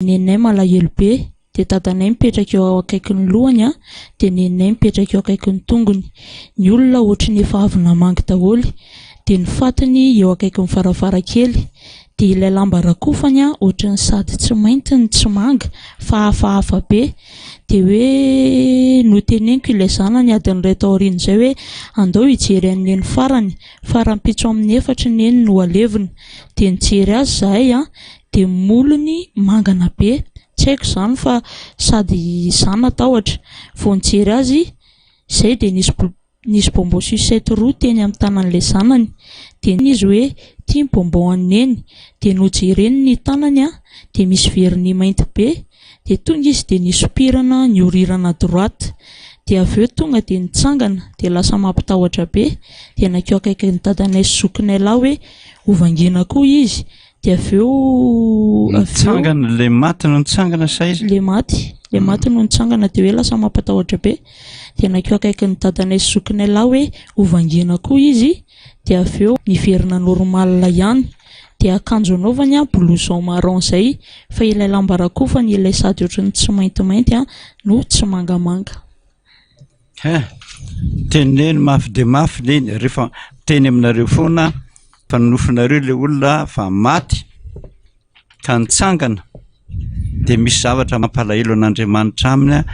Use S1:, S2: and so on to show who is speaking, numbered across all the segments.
S1: Neninay malahelo be, dia dadanay mipetraka eo akaikin'ny lohany dia neninay mipetraka eo akaikin'ny tongony. Ny olona ohatran'ny efa avy namangy daholo, dia ny fatany eo akaikin'ny varavarankely. Dia ilay lamba rakofany ohatran'ny sady tsy mainty ny tsy manga fa hafahafa be. Dia hoe noteneniko ilay zanany adiny iray taoriana izay hoe andao hijery an'ny neny farany, farampitso amin'ny 4 neny no alevina. Dia nijery azy zahay dia molony mangana be, tsy haiko izany fa sady izany atahotra. Vao nijery azy izay dia nisy bonbon sucette roa teny amin'ny tanan'ilay zanany. Dia izy hoe tia ny bonbon an'ny neny. Dia nojereny ny tanany dia misy veriny mainty be. Dia tonga izy dia nisopirana ny orirana droite. Dia avy eo tonga dia nitsangana dia lasa mampitahotra be. Dia nakeo akaikin'ny dadanay sy zokinay lahy hoe hovangina koa izy. Dia avy eo
S2: nitsangana le maty no nitsangana sa izy? Le
S1: maty no nitsangana dia hoe lasa mampatahotra be. Dia nakeo akaikin'ny dadanay sy zokinay lahy hoe hovangina koa izy. Dia avy eo niverina normal ihany. Dia akanjo anaovany blouson marron izay, fa ilay lamba rakofany ilay sady ohatran'ny tsy maintimainty no tsy mangamanga.
S2: Teneny mafy dia mafy neny, rehefa teny aminareo foana fa nofinareo ilay olona fa maty ka nitsangana dia misy zavatra mampalahelo an'Andriamanitra aminy.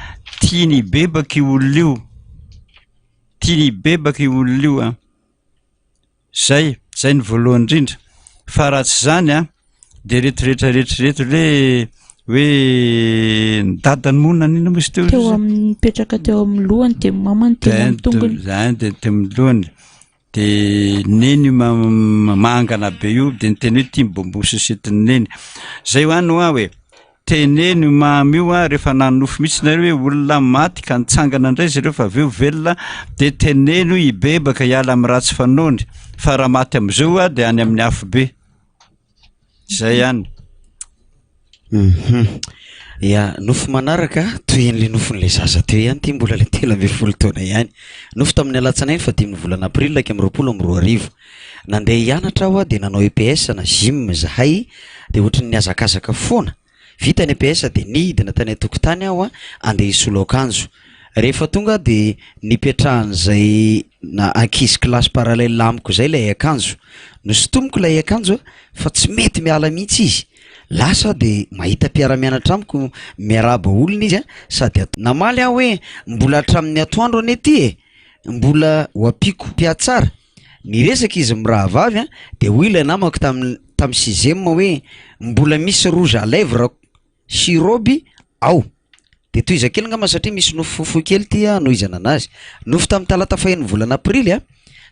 S2: Tiany hibebaka io olona io, tiany hibebaka io olona io zay ny voalohany indrindra. Fa raha tsy zany dia rehetrarehetra hoe ny dadany monina nina misy teo
S1: mipetraka teo amin'ny lohany dia mamany teny amin'ny tongony.
S2: Zany dia teo amin'ny lohany. Dia neny mangana be io dia niteny hoe tia bonbon sucette neny. Zay ho any hoe teneny mamy io rehefa nanofo mihitsy nareo hoe olona maty ka nitsangana indray zareo fa aveo velona dia teneny hibebaka hiala amin'ny ratsy fanaony. Fa raha maty amin'izao dia any amin'ny afo be. Zay ihany.
S3: Ya, nofo manaraka toy an'ilay nofon'ilay zaza teo ihany ty mbola ilay 13 taona ihany. Nofo tamin'ny alatsanainy fa 10 volana aprila 2022. Nandeha hianatra aho dia nanao EPS na gym zahay dia ohatran'ny niazakazaka foana. Vita ny EPS dia nidina tany an-tokotany aho andeha hisolo akanjo. Rehefa tonga dia nipetrahan'izay na ankizy classe parallèle amiko zay ilay akanjo. Nosotomiko ilay akanjo fa tsy mety miala mihitsy izy. Lasa dia mahita mpiara-mianatra amiko miaraba olona izy sady namaly aho hoe mbola hatramin'ny atoandro anety mbola ho ampiko mpiatsara. Niresaka izy mirahavavy dia hoy ilay namako tamin'ny 6e hoe mbola misy rouge à lèvres sy roby ao. Dia toy izakely ngamba satria misy nofo fofo kely ty nohizana anazy. Nofo tamin'ny talata fahaenina volana aprily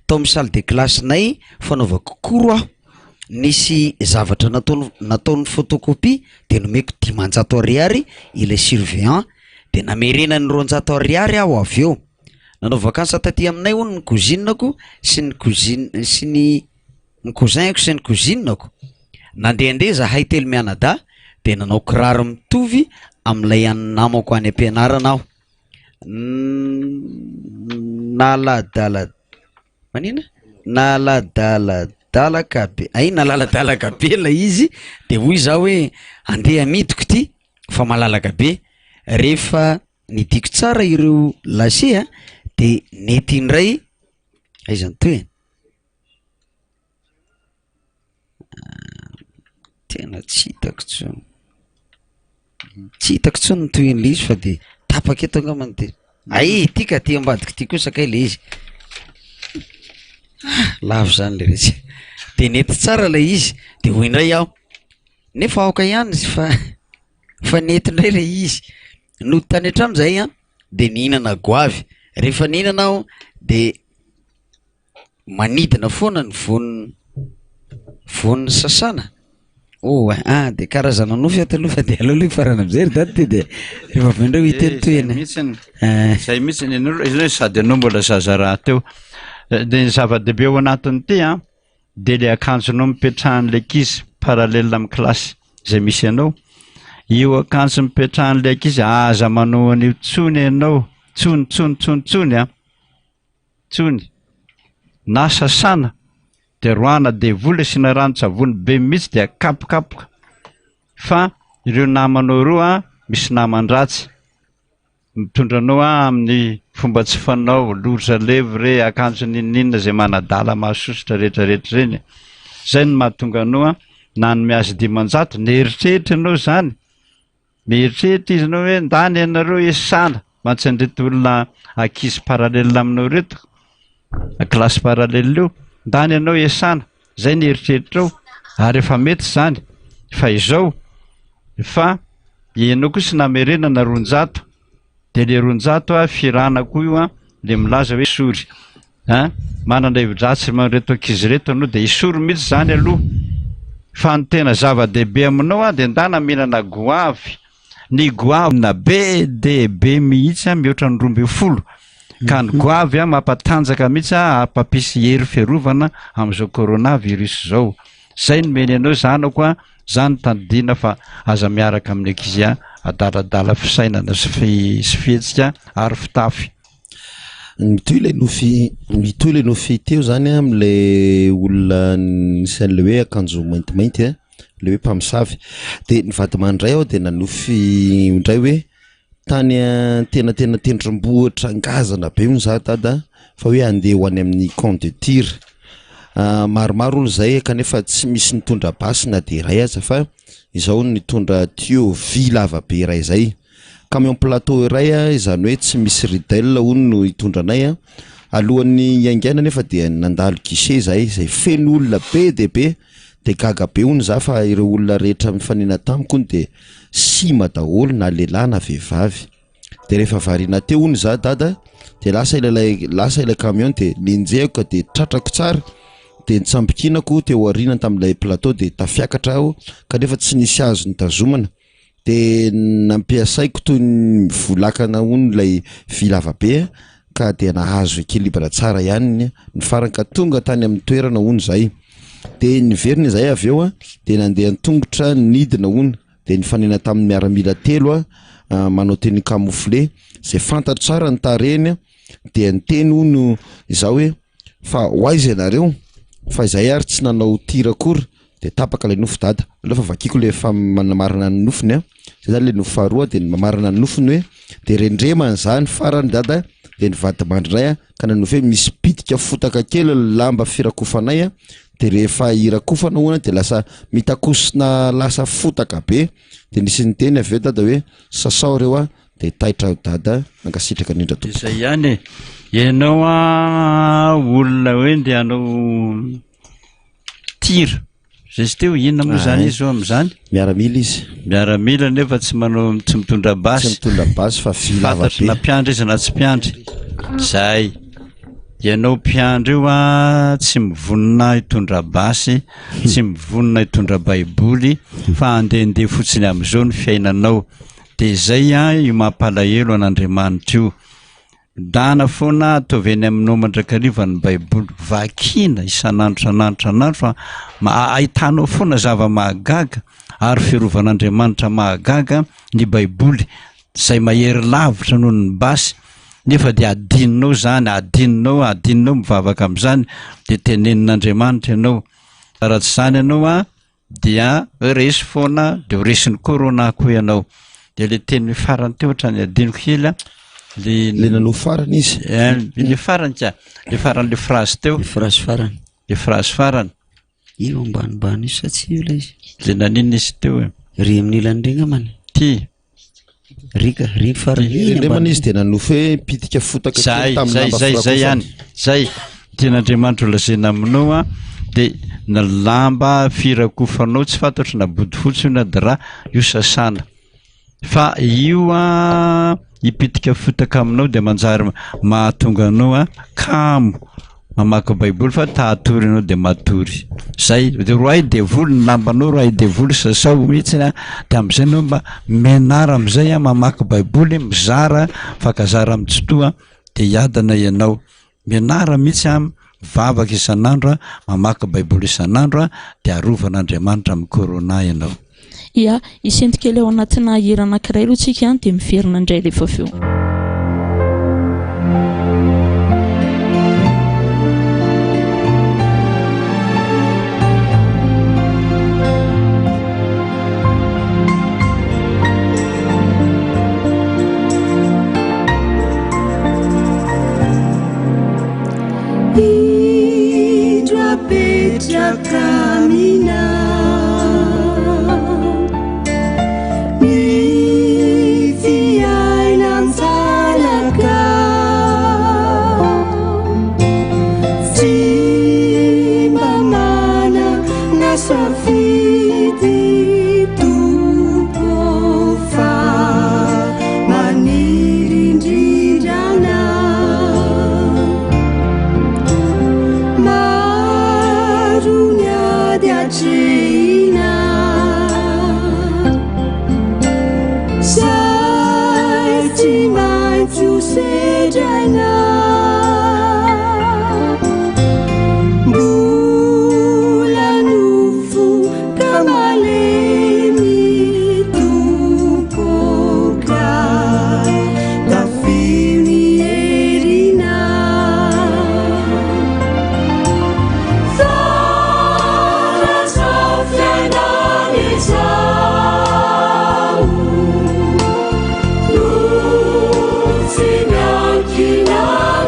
S3: tao amin'ny salle de classe nay fanaovako koro aho. Nisy zavatra nataon'ny photocopie dia nomeko 500 ariary ilay surveillant dia namerenany 200 ariary aho avy eo. Nanao vakansa taty aminay hono ny cousinako sy ny cousinako sy ny cousinako. Nandehandeha zahay telo mianada dia nanao kiraro mitovy amin'ilay an'ny namako any am-pianarana aho. Nalaladalaka be la izy dia hoy zaho hoe andeha midiko ty fa malalaka be. Rehefa nidiko tsara ireo lase dia nety indray aizany toy tena tsy hitako tsony toy an'ilay izy fa dia tapaka eto angamany dia ty ka ty ambadiko ty kosa kay le izy lavo zany le rehetra. Dia nety tsara ilay izy dia hoy indray aho nefa aoka ihany fa nety indray le izy. No tany hatrano zay dia nihinana goavy. Rehefa nihinana aho dia manidina foana ny voan'ny sasana. Dia karazana nofo ataloha dia aloha farana amin'izay ry daty dia rehefa avy indray hiteny toena.
S2: Zay mihitsy ny sady anao mbola zaza raha teo. Dia ny zava-dehibe ao anatiny ty dia ilay akanjonao mipetrahan'ilay ankizy parallèle amin'ny kilasy izay misy anao. Io akanjo mipetrahan'ilay ankizy aza manao an'io tsony ianao. Tsony na sasana dia roana dia vola sy na rano-tsavony be mihitsy dia kapokapoka. Fa ireo namanao roa misy naman-dratsy mitondra anao amin'ny fomba tsy fanao loza levre akanjo ninina zay manadala mahasosotra rehetrarehetra reny zay no mahatonga anao nanome azy dimanjato nieritreritra anao zany mieritreritra izy anao hoe ndany ianareo esana mantsy anreto olona ankizy paralelina aminao reto klasy paralele io ndany ianao esana zay nieritreritrao ary efa mety zany fa izao fa ianao koa sy namerenana 400 de le 400 firana koa io le milaza hoe sory manana hevi-dratsy reto ankizy reto anao de isory mihitsy zany aloha fa ny tena zava-dehibe aminao de ndana mihinana goavy ny goavy na be de be mihitsy mihoatra ny 12 ka ny goavy mampatanjaka mihitsy apampisy hery fiarovana amin'izao coronavirus zao zay nomeny anao zanako zany tandina fa aza miaraka amin'ny ankizy adaladala fisainana sy fihetsika ary fitafy
S4: mitoy le nofy teo zany am'le olona nisan'le hoe akanjo maintimainty le hoe mpamosavy de nivady mandray aho de nanofy indray hoe tany tena tendrombohitra ngazana be hono za dada fa hoe andeha ho any amin'ny compte de tir maromaro olo zay kanefa tsy misy nitondra basy na de ray aza fa izao nitondra tuyau vy lava be iray zay camion plateau iray izany hoe tsy misy ridel hono no hitondranay alohan'ny iaingaina nefa de nandalo guichet zay feno olona be de be de gaga be hono za fa ireo olona rehetra mifanina tamiko de sima daholo na lehilahy na vehivavy de rehefa variana teo hono za dada de lasa ilay camion de linjeko de tratrako tsara de nitsambikinako teo aoriana tamin'ilay plateau de tafiakatra aho kanefa tsy nisy azo nitazomana de nampiasaiko toy ny volakana hono lay vy lava be ka de nahazo équilibre tsara ihany ny farany ka tonga tany amin'ny toerana hono zay de niverina zay avy eo de nandeha tongotra nidina hono de nifanena tamin'ny miaramila telo manao teny camouflé zay fantatro tsara ny tareny de niteny hono izao hoe fa hoaizy ianareo fa izay ary tsy nanao tira akory de tapaka le nofo dada aloha fa vakiko le fa manamarana ny nofony zay zany le nofo faharoa de mamarana ny nofony hoe de rendremany zany farany dada de nivady mandray ka nanofy hoe misy pitika fotaka kely lamba firakofanay de rehefa irakofana hoana de lasa mitakosina lasa fotaka be de nisy niteny avy eo dada hoe sasao reo de taitra dada nankasitraka nindra to
S2: zay ihany ianao olona hoe nde anao tira zay sy teo inona moa zany izy eo am'zany miaramila nefa tsy mitondra basy
S4: fa
S2: fantatry na mpiandry izy na tsy mpiandry zay ianao mpiandry io tsy mivonina hitondra basy tsy mivonina hitondra baiboly fa andehandeha fotsiny am'izao ny fiainanao de zay io mampalahelo an'Andriamanitra io dana foana ataovy eny aminao mandrakariva ny baiboly vakina isan'andro fa ahitanao foana zava-mahagaga ary fiarovan'Andriamanitra mahagaga ny baiboly zay mahery lavitra noho ny basy nefa de adininao zany adininao mivavaka am'zany de tenenin'Andriamanitra ianao raha tsy zany ianao dia resy foana de resy ny corona koa ianao de le teny farany teo ohatrany adiniko kely
S4: le nanao farany izy
S2: le farany ka le farany le phrase teo le phrase farany
S3: io ambanimbany io satsia ilay izy
S2: le nanina izy teo
S3: ry amin'ny ilany regna many
S2: ty
S3: rika ry farany
S4: remana izy de nanofy hoe pitika fotaka
S2: zay ihany zay tian'Andriamanitra ho lazaina aminao de na lamba firakofanao tsy fantatro na body fotsy na dra io sasana fa io ipitika fotaka aminao de manjary mahatonga anao kamo mamaky baiboly fa tahatory anao de matory zay de roay devoly ny lambanao roay devoly sasao mihitsy de am'izay anao mba menara am'izay mamaky baiboly mizara fakazara am'tsotoa de hiadana ianao menara mihitsy vavaka isan'andro mamaky baiboly isan'andro de arovan'Andriamanitra amin'ny corona ianao
S1: ia isentikely ao anatina hira anankiray aloha tsika de miverina indray rehefa feo
S5: Timaitsu sedraina bulanufo kamalemy topoka tafirierina farasao fiainany zao Luciana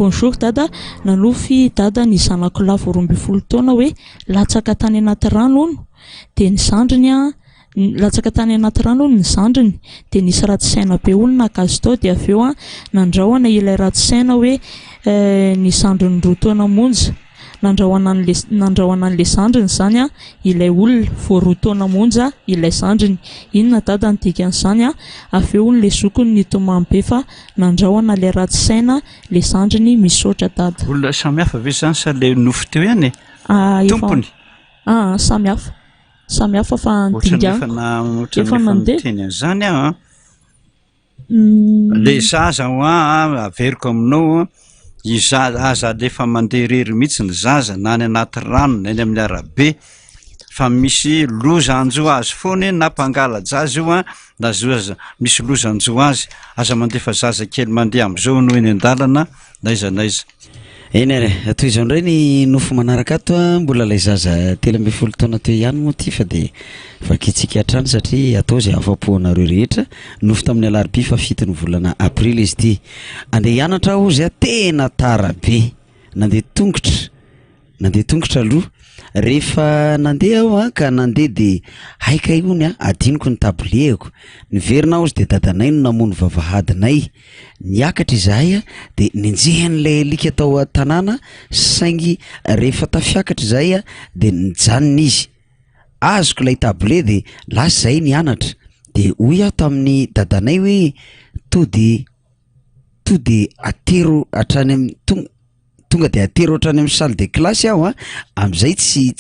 S1: bonjour dada, nanofy dada ny zanako lavo 12 taona hoe latsaka tany anaty rano ono dia ny zandriny latsaka tany anaty rano ono ny zandriny dia nisy ratsisaina be olona nakazy tao dia avy eo nandrahoana ilay ratsisaina hoe ny zandriny 2 taona monja nandrahoana an'ilay zandriny zany ilay olona vao 2 taona monja ilay zandriny. Inona dada ny dikan'izany avy eo n'ilay zokony nitomany be fa nandrahoana ilay ratsisaina ilay zandriny misaotra dada.
S2: Olona samihafa ve zany sa le nofy teo ihany tompony?
S1: Samihafa fa ndingana efa mandeha
S2: zany le zaza averiko aminao aza lefa mandeha rery mihitsy ny zaza na ny anaty rano na ny amin'ny arabe fa misy loza anjo azy foany na mpangalaja azy io na zaza misy loza anjo azy aza mandefa zaza kely mandeha am'izao no eny an-dalana na iza na iza.
S3: Eny ary toy izao indray ny nofo manaraka ato mbola lay zaza 13 taona teo ihany moa ty fa dia vakitsika hatrany satria atao izay afa-poanareo rehetra nofo tamin'ny alarobia fa 7 ny volana aprily izy ty andeha hianatra aho izay tena tara be nandeha tongotra aloha rehefa nandeha aho ka nandeha dia haika ony adiniko ny tablieko niverina aho izy dia dadanay no namono vavahadinay niakatra izahay dia ninjehan'ilay alika tao tanàna saingy rehefa tafiakatra izahay dia nijanona izy azoko ilay table dia lasa izay nianatra dia hoy aho tamin'ny dadanay hoe to dia atero hatrany amin'ny tonga dia atero hatrany amin'ny salle de classe aho amin'izay tsy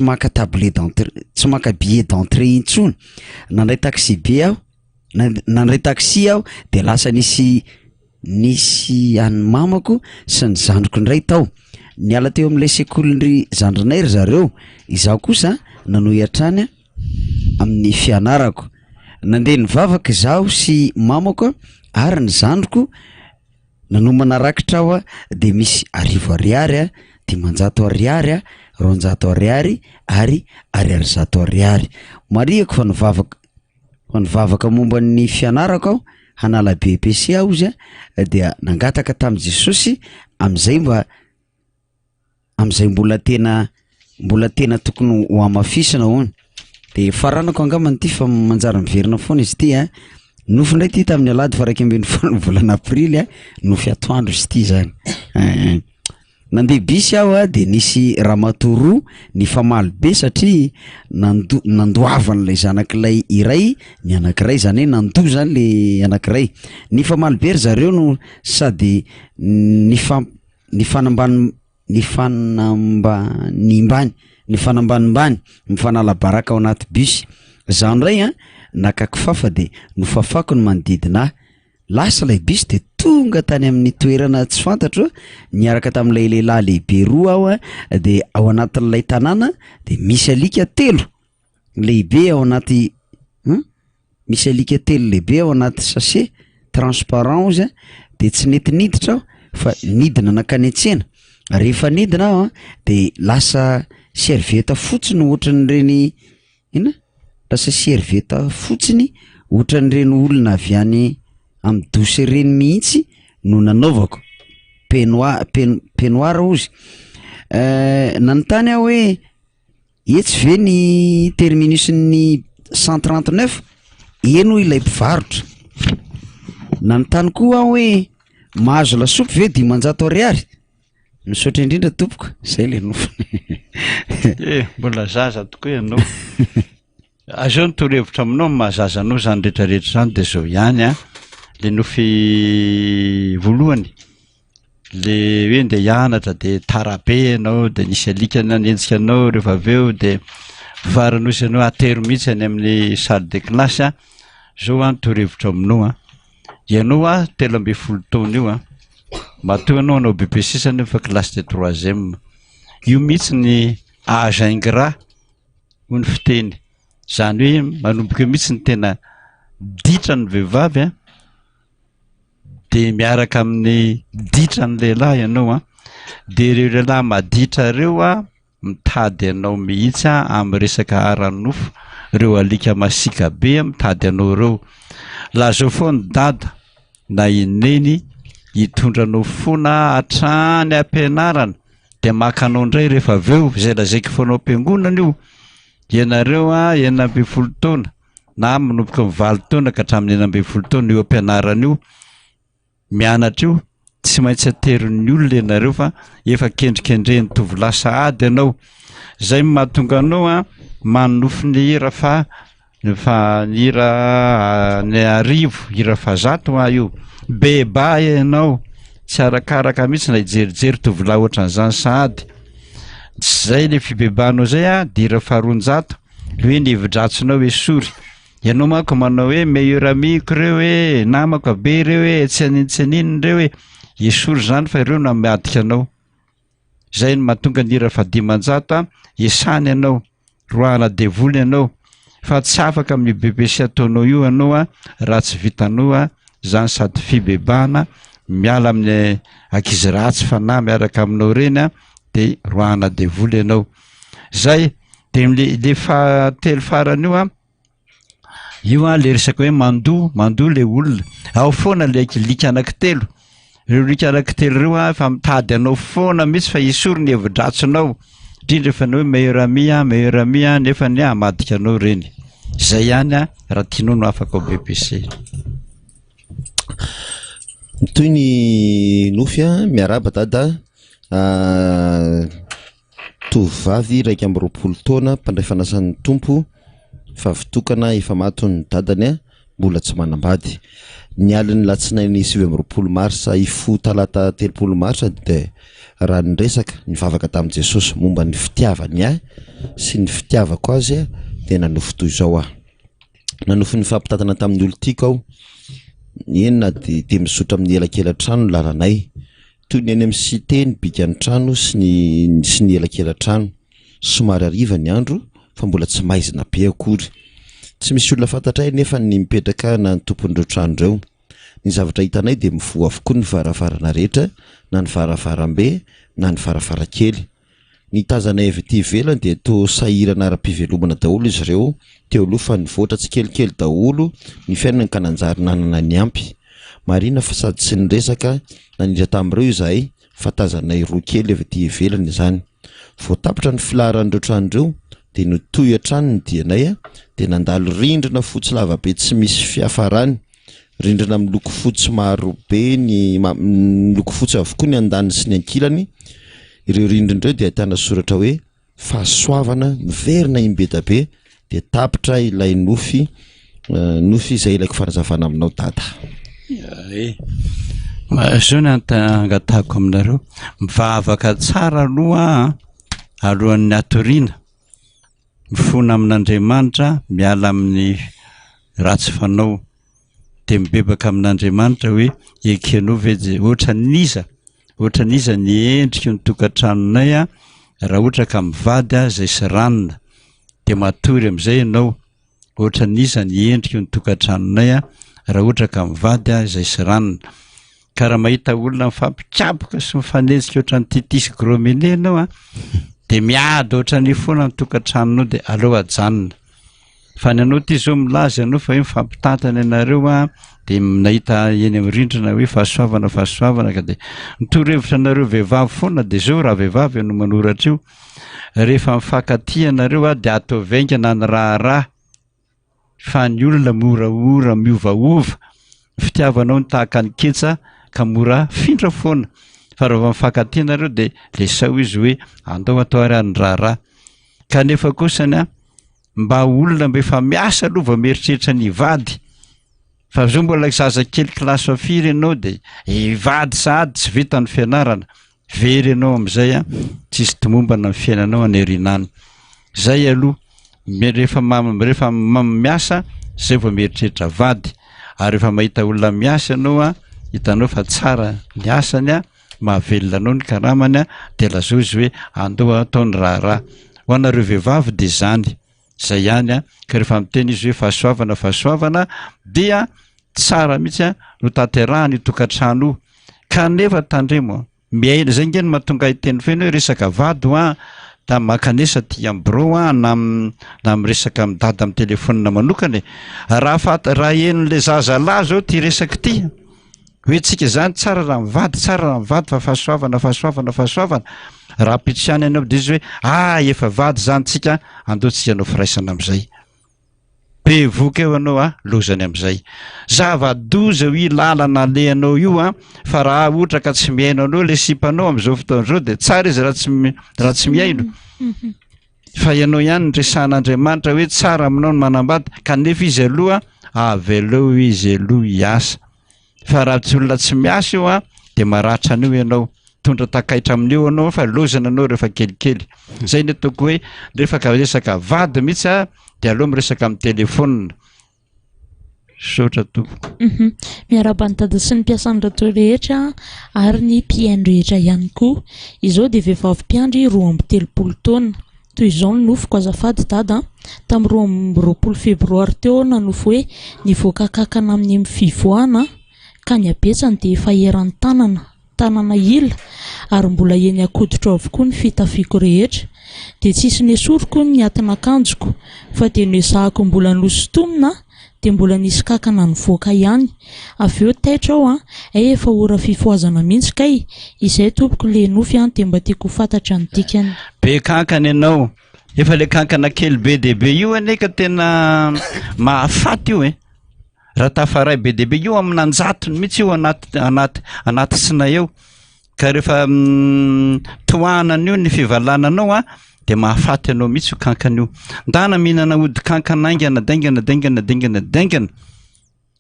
S3: maka table d'entrée tsy maka billet d'entrée intsony nandray taxi be aho nandray taxi aho dia lasa nisy any mamako sy ny zandriko indray tao niala teo amin'ilay sekoly zandrinay ry zareo izaho kosa nanohy hatrany amin'ny fianarako nandeha nivavaka izaho sy mamako ary ny zandriko nanomana rakitra aho dia misy 10 ariary dimanjato ariary 200 ariary ary 100 ariary mariako fa nivavaka momba ny fianarako aho hanala BPC aho izy dia nangataka tamin'i Jesosy amin'izay mbola tena tokony ho amafisina hono dia faranako angamany ty fa manjary miverina foana izy ty nofo indray ty tamin'ny alady fa 19 volana aprily nofy atoandro izy ty zany nandeha bisy aho dia nisy ramatoro ny famaly be satria nandoavan'ilay zanak'ilay iray ny anankiray zany hoe nandoa zany le anankiray ny famaly be ry zareo no sady ny fanambanimbany mifanala baraka ao anaty bus zany ray nakakifafa dia nofafako ny manodidina lasa lay bus dia tonga tany amin'ny toerana tsy fantatro niaraka tamin'ilay lehilahy lehibe roa aho dia ao anatin'ilay tanàna dia misy alika 3 lehibe ao anaty misy alika 3 lehibe ao anaty sachet transparent izy dia tsy nety niditra aho fa nidina nakany an-tsena rehefa nidina aho dia lasa servieta fotsiny ohatran'ireny lasa servieta fotsiny ohatran'ireny olona avy any amin'ny dosy ireny mihitsy no nanaovako peignoir ozy nanontany aho hoe etsy ve ny terminus ny 139 eno ilay mpivarotra nanontany koa aho hoe mahazo lasopy ve 500 ariary misaotra indrindra tompoko zay le nofo
S2: mbola zaza tokoa ianao azao nitorevitra aminao mahazaza anao zany rehetrarehetra zany dia zao ihany le nofy voalohany le hoe ndeha hianatra dia tarabe ianao dia nisy alika nanenjika anao rehefa avy eo dia varan'osy ianao atero mihitsy any amin'ny salle de classe zao nitorevitra aminao ianao 13 taona io matoa anao anao BPC sany fa classe de 3e io mihitsy ny âge ingrat ho ny fiteny zany hoe manomboka mihitsy ny tena ditra ny vehivavy dia miaraka amin'ny ditra ny lehilahy ianao dia ireo lehilahy maditra ireo mitady anao mihitsy amin'ny resaka aranofo ireo alika masika be mitady anao ireo laha zao foa ny dada na ineny hitondranao fona hatrany ampianarana dia makanao indray rehefa aveo izay lazaiko foanao am-piangonana io ianareo enina amby folo taona na manomboka 9 taona ka hatramin'ny 11 taona io ampianarana io mianatra io tsy maintsy ateron'ny olona ianareo fa efa kendrikendreny tovolahy sahady ianao zay mahatonga anao manofy ny hira fa ny hira ny arivo hira fa 100 io beba ianao tsy arakaraka mihitsy na hijerijery tovolahy ohatran'izany sahady zay le fibebanao zay dia hira fa 200 hoe ny hevi-dratsinao hoe sory ianao manko manao hoe meilleur amiko reo hoe namako be reo hoe tsy anintsyaniny reo hoe esory zany fa ireo na miadika anao zay ny mahatonga ny hira fa 500 esany ianao roahana devoly ianao fa tsy afaka amin'ny BBC ataonao io ianao raha tsy vitanao zany sady fibebana miala amin'ny ankizy ratsy fa na miaraka aminao reny dia roahana devoly ianao zay dia le fahatelo farany io le resaka hoe mandoa le olona ao foana le lika anankitelo ireo lika anankitelo ireo fa mitady anao foana mihitsy fa isory ny hevi-dratsinao indrindra fa hoe meilleur ami nefa ny amadika anao reny zay ihany raha tianao no afaka ao BBC
S4: toy ny nofy miaraba dada tovavy 1 taona mpandray fanasan'ny tompo fa vitokana efa matony dadany mbola tsy manambady ny aliny latsinainy 9 marsa ifo talata 3 marsa dia raha nyresaka mivavaka tamin'i Jesosy momba ny fitiavany sy ny fitiavako azy dia nanofy toy izao nanofy ny fampitatana tamin'ny olo tiako aho enina dia misotra amin'ny elakela-trano lalanay toy ny any amin'ny cité ny bikany trano sy ny elakela-trano somary ariva ny andro fa mbola tsy maizina be akory tsy misy olona fantatray nefa ny mipetraka na ny tompon'ireo trano ireo ny zavatra hitanay dia mivoa avokoa ny varavarana rehetra na ny varavarambe na ny varavarakely ny tazanay avy ety ivelany dia to sahirana ara-pivelomana daholo izy ireo teo aloha fa nivoatra tsy kelikely daholo ny fiainana ka nanjary nanana ny ampy marina fa sady tsy niresaka nanindra tamin'ireo izahay fa tazanay roa kely avy ety ivelany izany voatapitra ny filaharan'ireo tranon'ireo dia notoy hatrany ny dianay dia nandalo rindrina fotsy lavabe tsy misy fiafarany rindrina miloko fotsy marobe ny loko fotsy avokoa ny andany sy ny ankilany ireo rindrin'ireo dia ahitana soratra hoe fahasoavana miverina imbetabe dia tapitra ilay nofy izay ilaiko fanazavana aminao dada
S2: zao ny angatahako aminareo mivavaka tsara aloha alohan'ny atoriana mifona amin'Andriamanitra miala amin'ny ratsy fanao dia mibebaka amin'Andriamanitra hoe ekenao ve ohatran'iza ny endrika ny tokantranonay raha ohatra ka mivady zay sy ranona dia matory amin'izay ianao ohatran'iza ny endrika ny tokantranonay raha ohatra ka mivady zay sy ranona ka raha mahita olona mifampikapoka sy mifanenjika ohatran'ny titisy gromene ianao dia miady ohatran'ny foana ny tokantranonao dia aleo ajanona fa ny anao ty zao milaza ianao fa hoe mifampitantana ianareo dia nahita eny amin'ny rindrina hoe fahasoavana ka dia nitoro-hevitra anareo vehivavy foana dia zao raha vehivavy no manoratra io rehefa mifankaty ianareo dia atao vaingana ny raharaha fa ny olona moraora miovaova fitiavanao ny tahaka ny ketsa ka mora findra foana fa raha mifankaty ianareo dia lesao izy hoe andao atao ariany raharaha kanefa kosany mba olona mba efa miasa aloha vao mieritreritra ny ivady fa zao mbola zaza kely kilasy afiry ianao dia ivady sahady tsy vita ny fianarana very ianao amin'izay tsisy tomombana ny fiainanao anerinany zay aloha rehefa miasa zay vao mieritreritra vady ary rehefa mahita olona miasa ianao hitanao fa tsara ny asany mahavelona anao ny karamany dia lazao izy hoe andao ataony raharaha ho anareo vehivavy dia zany zay ihany ka rehefa miteny izy hoe fahasoavana dia tsara mihitsy no tanterahany tokantrano kanefa tandremo miaina zay ngeny mahatonga iteny feno hoe resaka vady da makanesa ty ambro na miresaka midady amin'ny telefônina manokany raha en'le zaza lahy zao ty resaka ty hoe tsika zany tsara raha mivady tsara raha mivady fa fahasoavana raha pitsiany anao de izy hoe efa vady zany tsika andotsika anao firaisana am'izay be voka eo anao lozany am'izay zava-doza hoe lalana alehanao io fa raha ohatra ka tsy miaino anao le sipanao am'izao fotoan'izao de tsara izy raha tsy miaino fa ianao ihany nresan'Andriamanitra hoe tsara aminao no manambady kanefa izy aloha aveleo izy aloha hiasa fa raha tsy olona tsy miasa io de maratra an'io ianao tondra takaitra amin'io anao fa lozana anao rehefa kelikely zay ny ataoko hoe rehefa ka resaka vady mihitsy de aloha miresaka amin'ny telefona sotra tompoko
S1: miara-banitady sy ny mpiasan'ny rato rehetra ary ny mpiaino rehetra ihany koa izao de vehivavy mpiandry 2 taona toy izao ny nofoko azafady dada tamin'ny 20 febroary teo nanofo hoe nivoaka kankana amin'ny fivoahana ka ny abetsany de efa eran'ny tanana ila ary mbola eny akoditra avokoa ny fitafiako rehetra de tsisy nesoroko ny atina akanjoko fa de nezahako mbola nosotomina de mbola nisy kankana nivoaka ihany avy eo taitra ao efa ora fifoazana mihitsy kay izay tompoko le nofy de mba tiako fantatra ny dikany
S2: be kankana ianao efa le kankana kely be dehibe io aneka tena mahafaty io raha tafaray be dehibe io amin'anjatony mihitsy io anaty tsina eo ka rehefa tohanan'io ny fivalananao de mahafaty anao mihitsy io kankana io ndana mihinana ody kankana aingana daingana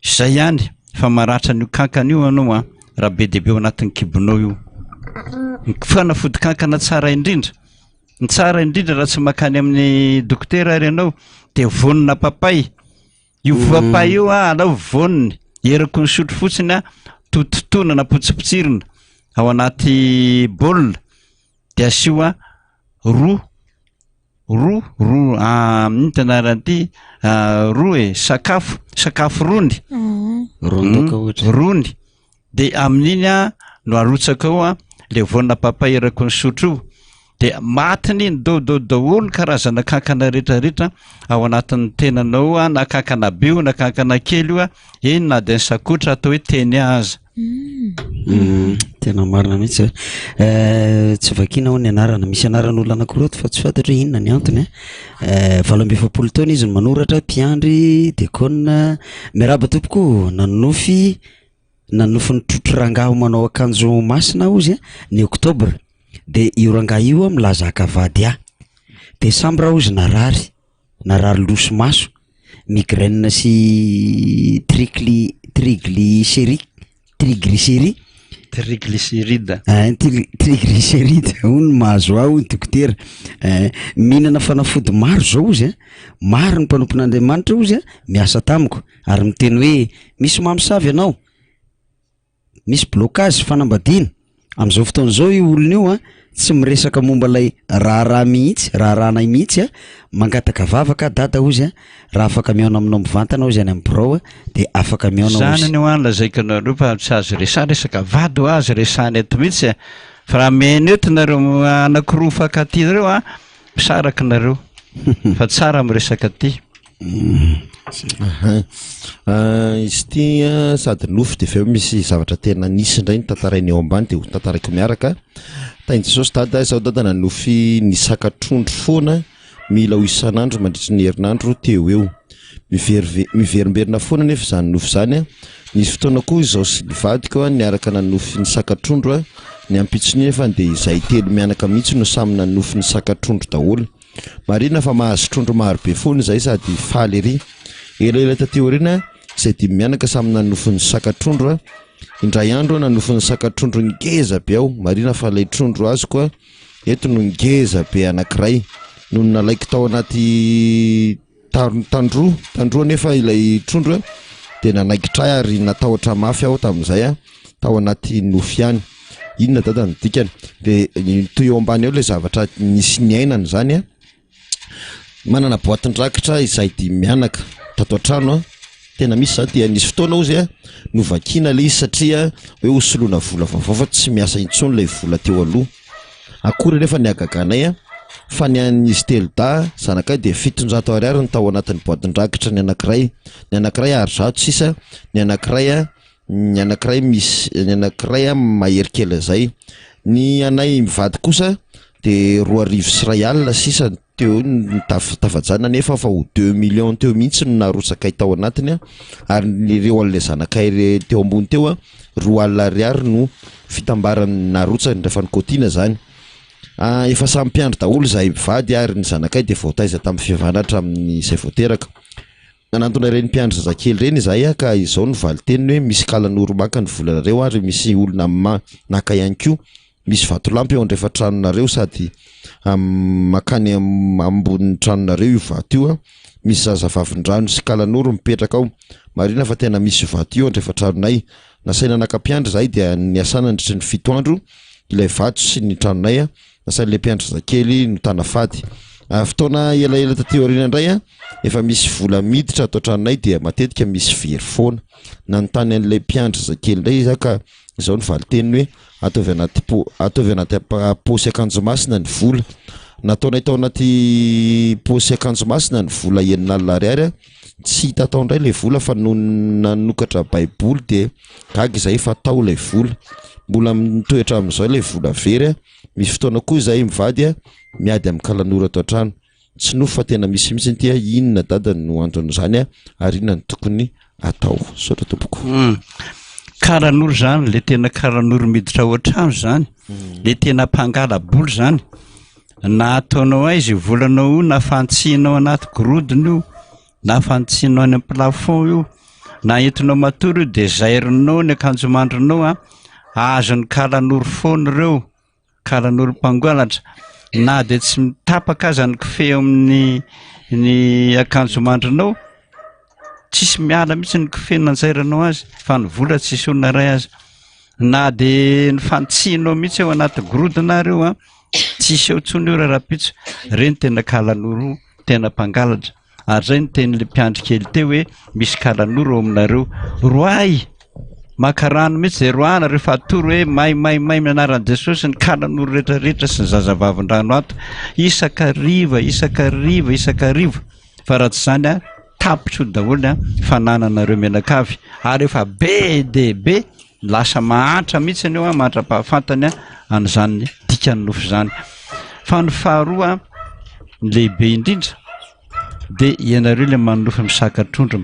S2: izay ihany fa maratra an'io kankana io anao raha be dehibe eo anatin'ny kibonao io fanafody kankana tsara indrindra ny tsara indrindra raha tsy makany amin'ny dokotera ary ianao de vonina papay io voapay io alao voniny erako ny sotro fotsiny tototonana potsipotsirina ao anaty baolina de asio roa tanarany roa sakafo rony de amin'iny no arotsaka ao le vonina papay erako ny sotro io de matiny ny daholo karazana kankana rehetrarehetra ao anatin'ny tenanao na kankana be io na kankana kely io eny na de ny sakotra atao hoe teny aza
S3: tena marina mihitsy tsy vakina ao ny anarana misy anaran'olona anankiroa fa tsy fantatra hoe inona ny antony 27 taona izy manoratra mpiandry dekona miaraba tompoko nanofy ny trotro rangaho manao akanjo masina ozy ny oktobra de io rangaha io milaza akavady desambra ozy narary loso maso migraine sy
S2: triglycéride
S3: ony mahazo ao ny dokotera mihinana fanafody maro zao izy maro ny mpanompon'Andriamanitra ozy miasa tamiko ary miteny hoe misy mamosavy ianao misy blocage fanambadiana am'izao fotoan'izao io olona io tsy miresaka momba lay raha rahanay mihitsy mangataka vavaka dada ozy raha afaka miaona aminao mivantana ozy any amin'ny birao de afaka miaona
S2: zany ny hoany lazaiko anareo fa tsy azo resaka vady ho azy resany eto mihitsy fa raha mena eto nareo anakiroa fakaty reo misaraka nareo fa tsara miresaka ty
S4: izy ty sady nofy de feo misy zavatra tena nisy indray ny tantarainy eo ambany de ho tantaraiko miaraka tainy Jesosy dada zao dada nanofy ny sakatrondro foana mila ho isan'andro mandritry ny herinandro teo eo miverimberina foana nefa zany nofy zany nisy fotoana koa izao sy vadiko niaraka nanofy ny sakatrondro ny ampitsony nefa de izay telo mianaka mihitsy no samy nanofy ny sakatrondro daholo marina fa mahazo trondro maro be foana zay sady faly ery elaela tateo arina zay dimy mianaka samy nanofy ny sakatrondro indray andro nanofy ny sakatrondro ngeza be ao marina fa lay trondro azoko eto no ngeza be anankiray no nalaiko tao anaty tandroa nefa ilay trondro de nanaikitray ary natahotra mafy aho tamin'izay tao anaty nofy ihany inona dada ny dikany de toy eo ambany eo le zavatra nisy ny ainany zany manana boatin-drakitra izay dimy mianaka tato an-trano tena misy zany dia nisy fotoana ozy novakina le izy satria hoe hosoloana vola vaovao fa tsy miasa intsony lay vola teo aloha akory nefa ny agaganay fa ny an'izy telo da zanakay de 700 ariary ny tao anatin'ny boatin-drakitra ny anankiray ary zato sisa ny anankiray ny anankiray misy ny anankiray mahery kely zay. Ny anay mivady kosa de 2,500,000 sisa teo tafajana nefa fa ho 2 millions teo mihitsy narotsakay tao anatiny ary ireo an'le zanakay teo ambony teo 2,000,000 no fitambarany narotsany rehefa nikotina zany. Efa samy mpiandry daholo zahay mivady ary ny zanakay de voataiza tamin'ny fihavanatra amin'ny izay voateraka. Nanantona ireny mpiandry zazakely reny zahay ka izao ny valiteny hoe misy kalan'oro maka ny volanareo ary misy olona naka ihany koa. Misy vatolampy eo andrefa tranonareo sady makany ambony tranonareo io vato io misy zazavavin-drano sy kalan'oro mipetraka ao. Marina fa tena misy vato io andrefa tranonay. Nasaina naka-mpiandry zahay dia niasana nandritra ny 7 andro ilay vato sy ny tranonay. Nasaina le mpiandry zazakely no tana fady. Fotoana elaela taty aoriana indray efa misy vola miditra ato tranonay dia matetika misy very foana. Nanontany an'ilay mpiandry zazakely indray izy ka izao ny valiteny hoe ataovy anaty paosy akanjo masina ny vola. Nataonay tao anaty paosy akanjo masina ny vola 9,000 ariary tsy hita tao indray le vola fa nanokatra baiboly de gaga izay fa tao ilay vola. Mbola mitoetra amin'izao ilay vola very. Misy fotoana koa izay mivady miady amin'ny kalan'ora ato an-trano. Tsy nofo fa tena misy mihitsy tia inona dada no anton'izany ary inona ny tokony atao. Saotra tompoko.
S2: Karan'oro zany le tena karan'oro miditra ao an-trano zany. Le tena mpangala boly zany. Na ataonao aizy volanao io na fantsihinao anaty gorodona io na fantsihinao any amin'ny plafond io na entinao matory io de zairinao ny akanjo mandrinao azon'ny kalan'oro foana ireo. Kalan'oro mpangalatra na de tsy mitapaka aza ny kofehy amin'ny akanjo mandrinao tsisy miala mihitsy ny kofehy nanjairanao azy fa ny vola tsisy olona ray azy. Na de ny fantsihinao mihitsy eo anaty gorodona ireo tsisy eo tsony eo raha-pitso. Reny tena kalan'oro tena mpangalatra. Ary zay ny tenin'le mpiandry kely teo hoe misy kalan'oro ao aminareo. Roay makarano mihitsy zay roana rehefa atory hoe may mianaran'i Jesosy ny kalan'oro rehetrarehetra sy ny zazavavin-drano ato isakariva. Fa raha tsy zany tapitro daholo fanananareo menakavy ary efa be de be lasa mahantra mihitsy aneo mahantra-pahafantany an'izany dikany nofo zany. Fa ny faharoa lehibe indrindra de ianareo le manofo misakatrondro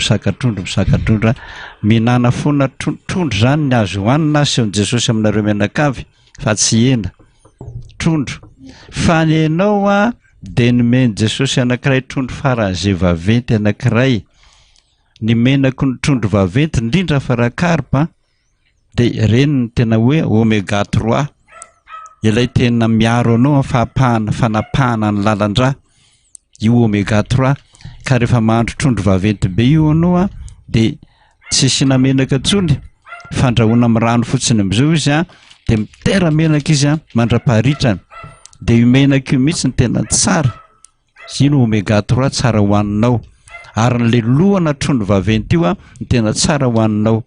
S2: minana foana trondro zany ny azo hoanina asehon Jesosy aminareo menakavy fa tsy hena trondro. Fa ny ianao de nomeny Jesosy anankiray trondro faran'izay vaventy anankiray. Ny menako ny trondro vaventy indrindra fa raha karpa de reny ny tena hoe oméga 3. Ilay tena miaro anao fanapahana ny lalandra io oméga 3. Ka rehefa mahandro trondro vaventy be io anao de tsy sina menaka tsony fandrahoana amin'ny rano fotsiny am'izao izy de mitera menaka izy mandra-paharitrany de io menaka io mihitsy ny tena tsara. Ino oméga 3 tsara hoaninao ary n'le lohana trondro vaventy io ny tena tsara hoaninao.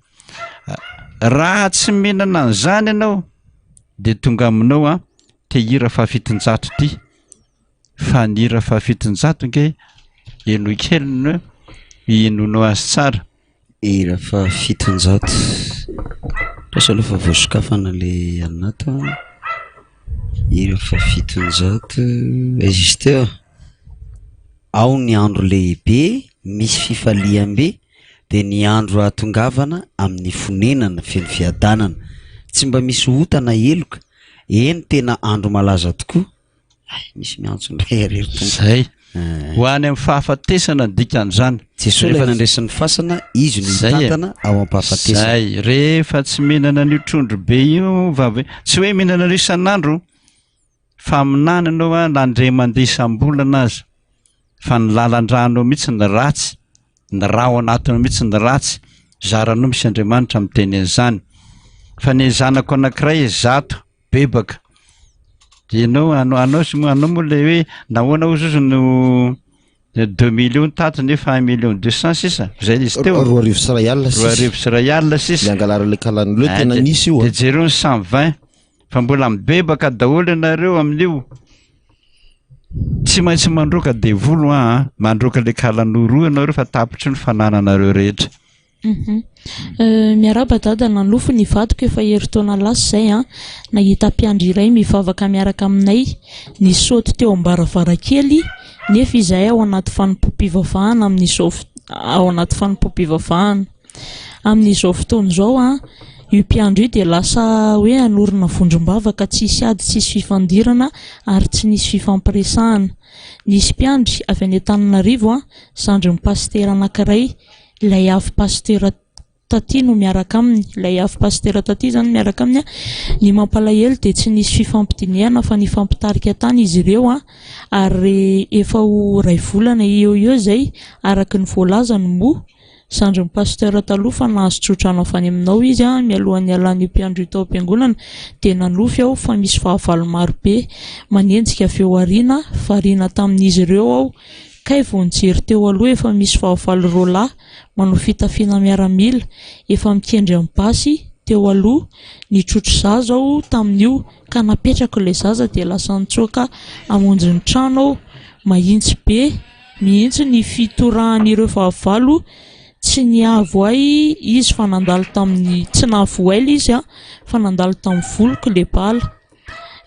S2: Raha tsy mihinana an'izany ianao de tonga aminao te hira fahafitonjato ty. Fa ny hira fahafitonjato nge eno kely inonao azy tsara.
S3: Hira fahafitonjato lasa aloha fa voasokafana le anato. Hira fahafitonjato existeur. Ao ny andro lehibe misy fifaliam-be de ny andro atongavana amin'ny fonenana feno fiadanana tsy mba misy otana eloka. Eny tena andro malaza tokoa. Misy miantso ndray arery
S2: zay ho any amin'ny fahafatesana dikan'izany.
S3: Jesosy rehefa nandresan'ny fasana izy no mitantana ao am-pahafatesana.
S2: Zay rehefa tsy mihinana an'io trondro be io tsy hoe mihinana an'io isan'andro fa aminany anao nandre mandeha isam-bolana azy fa ny lalan-drano mihitsy ny ratsy ny raha ao anatiny mihitsy ny ratsy zaranao misy Andriamanitra miteny an'izany. Fa ny zanako anankiray zato bebaka anao moa le hoe nahoana ozy no 2 millions tato nefa 1,200,000 sisa zay izy teo
S4: 2,000,000
S2: sisa
S4: angalarale kalan'olo tena nisy io
S2: de jereo ny 120 fa mbola mibebaka daholo ianareo amin'io. Tsy maintsy mandroka devolo mandroka le kalan'oro ianareo fa tapitry ny fanananareo rehetra.
S1: Miaraba dada nanofo ny vadiko efa herintaona lasa zay nahita mpiandry iray mivavaka miaraka aminay ny saoty teo am-baravarakely nefa izahay ao anaty fanompom-pivavahana amin'izao fotoana izao io mpiandry io dia lasa hoe hanorina vondrom-bavaka tsisy ady tsisy fifandirana ary tsy nisy fifampiresahana. Nisy mpiandry avy any Antananarivo zandrin'ny pasitera anankiray, ilay avy pasitera taty no miaraka aminy, ilay avy pasitera taty zany miaraka aminy. Ny mampalahelo dia tsy nisy fifampidinihana fa nifampitarika tany izy ireo ary efa ho ray volana eo zay araka ny voalazany moa zandrin'ny pasitera taloha fa nahazo tsodrano avy any aminao izy mialohan'ny alan'ny mpiandry tao am-piangonana dia nanofy aho fa misy fahavalo maro be manenjika avy eo aoriana variana tamin'izy ireo aho kay vao nijery teo aloha efa misy fahavalo roalahy manao fitafiana miaramila efa mikendry amin'ny basy teo aloha nitrotro zaza aho tamin'io ka napetrako ilay zaza dia lasa nitsoaka hamonjy ny trano aho mahitsy be mihitsy ny fitorahan'ireo fahavalo tsy niavo ahy izy fa nandalo tamin'ny tsy nahavo aila izy fa nandalo tamin'ny voloko le bala.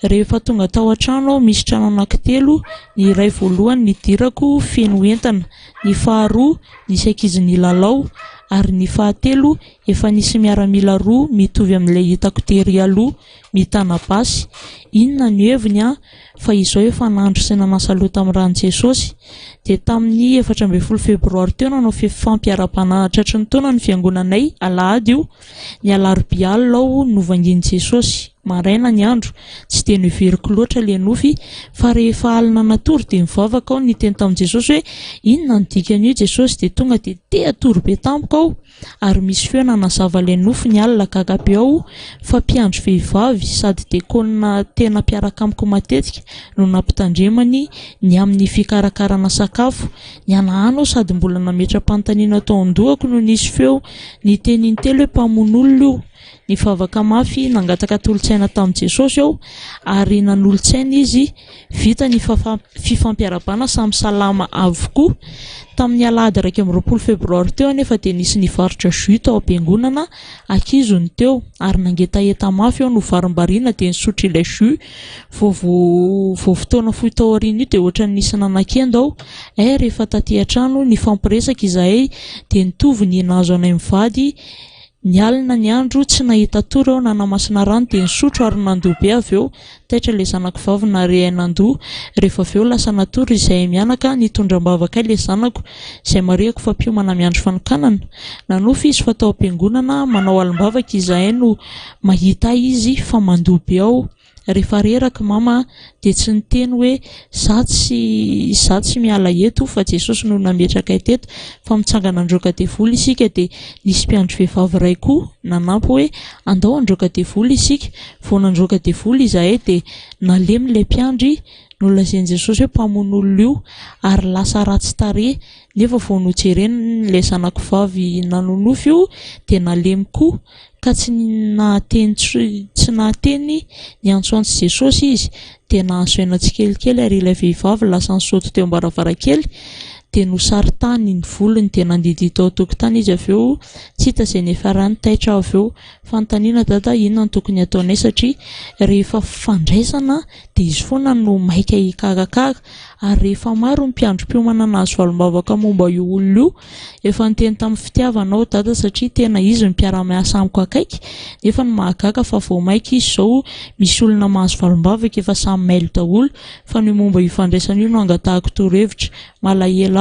S1: Rehefa tonga tao an-trano misy trano anankitelo, ny iray voalohany nidirako feno entana, ny faharoa nisy ankizy nilalao ary ny fahatelo efa nisy miaramila roa mitovy amin'ilay hitako tery aloha mitana basy. Inona ny heviny fa izao efa nandro sy nanasaloata amin'ny ran'i Jesosy. Dia tamin'ny 14 febroary teo nanao fampiara-pana tratry ny taona ny fiangonanay alahady io, ny alarobia alina aho novangin'i Jesosy. Maraina ny andro tsy dia niveriko loatra le nofy fa rehefa alina natory dia mivavaka aho niteny tamin'i Jesosy hoe inona ny dikan'io Jesosy, dia tonga dia te-hatory be tampoka aho ary misy feo nanazava le nofy ny alina gaga be aho fa mpiandry vehivavy sady diakonina tena mpiaraka amiko matetika no nampitandremany ny amin'ny fikarakarana sakafo. Ny anahano sady mbola nametra-panontaniana tao an-dohako no nisy feo niteny telo hoe mpamon'olona io. Nifavaka mafy nangataka tolotsaina tamin'i Jesosy aho ary nanolo-tsaina izy, vita ny fifampiarabana samy salama avokoa. Tamin'ny alahady 20 febroary teo anefa dia nisy nivarotra jus tao am-piangonana ankizony teo ary nangetaheta mafy aho no varim-bariana dia nisotro ilay jus. Vao fotoana fohy tao aoriana io dia ohatran'ny nisy nanan-kenda aho. Rehefa taty an-trano nifampiresaka izahay dia nitovy ny nahazo anay mivady. Ny alina ny andro tsy nahita tory aho, nanamasina rano dia nisotro ary nandoha be avy eo. Taitra ilay zanako vavy nare nandoha. Rehefa avy eo lasa natory izahay mianaka nitondram-bavaka ilay zanako izay marihako fa mpiomana miandry fanokanana. Nanofy izy fa tao am-piangonana manao alim-bavaka izahay no mahita izy fa mandoha be ao. Rehefa reraka mama dia tsy niteny hoe za tsy miala eto fa Jesosy no nametraka teto fa mitsangana androka devoly isika. Dia nisy mpiandry vehivavy iray koa nanampy hoe andao androka devoly isika. Vao nandroka devoly izahay dia nalemy ilay mpiandry nolazain'i Jesosy hoe mpamon'olona io ary lasa ratsy tarehy. Nefa vao nojereny ilay zanako vavy nanonofy io dia nalemy koa ka tsy nahateny ny antsoantsy Jesosy izy dia nahazo aina tsikelikely ary ilay vehivavy lasa nisaoty teo am-baravarakely dia nosaritany ny volony dia nandidy tao an-tokotany izy. Avy eo tsy hita izay nefarany taitra avy eo. Fanontaniana dada inona no tokony ataonay satria rehefa fandraisana dia izy foana no maika hikagakaga ary rehefa maro ny mpiandrom-piomana nahazo valim-bavaka momba io olona io. Efa niteny tamin'ny fitiavana aho dada satria tena izy ny mpiara-miasa amiko akaiky nefa ny mahagaga fa vao maika izy izao misy olona mahazo valim-bavaka efa samy mailo daholo fa ny momba io fandraisana io no angatahako torohevitra. Malahelo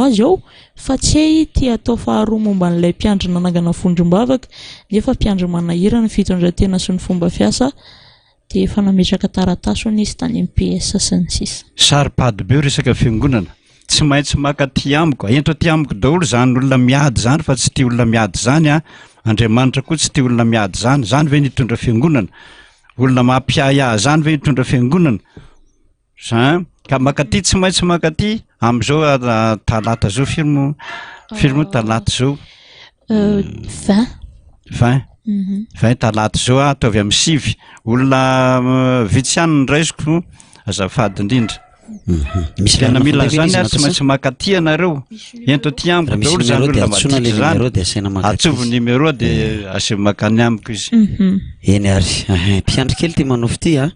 S1: azy aho fa tsy tia atao faharoa momba n'ilay mpiandry nanangana vondrom-bavaka nefa mpiandry manahirana ny fitondran-tena sy ny fomba fiasa dia efa nametraka taratasy izy tany MPS sy ny sisa.
S2: Saripady be resaka fiangonana tsy maintsy maka ty amiko, entro ty amiko daholo zany olona miady zany fa tsy tia olona miady zany Andriamanitra koa tsy tia olona miady zany ve nitondra fiangonana, olona mampiay zany ve nitondra fiangonana zany ka makaty tsy maintsy makaty amin'izao talata zao firmo talata zao 20 talata zao ataovy amin'ny sivy olona vitsiany ny raisiko azafady indrindra.
S3: Misy
S2: tena mila zany ary tsy maintsy makaty anareo ento ty amiko daholo zany olona maditra zany atsovy numéro dia asy makany amiko izy
S3: eny ary mpiandry kely ty manofy ty a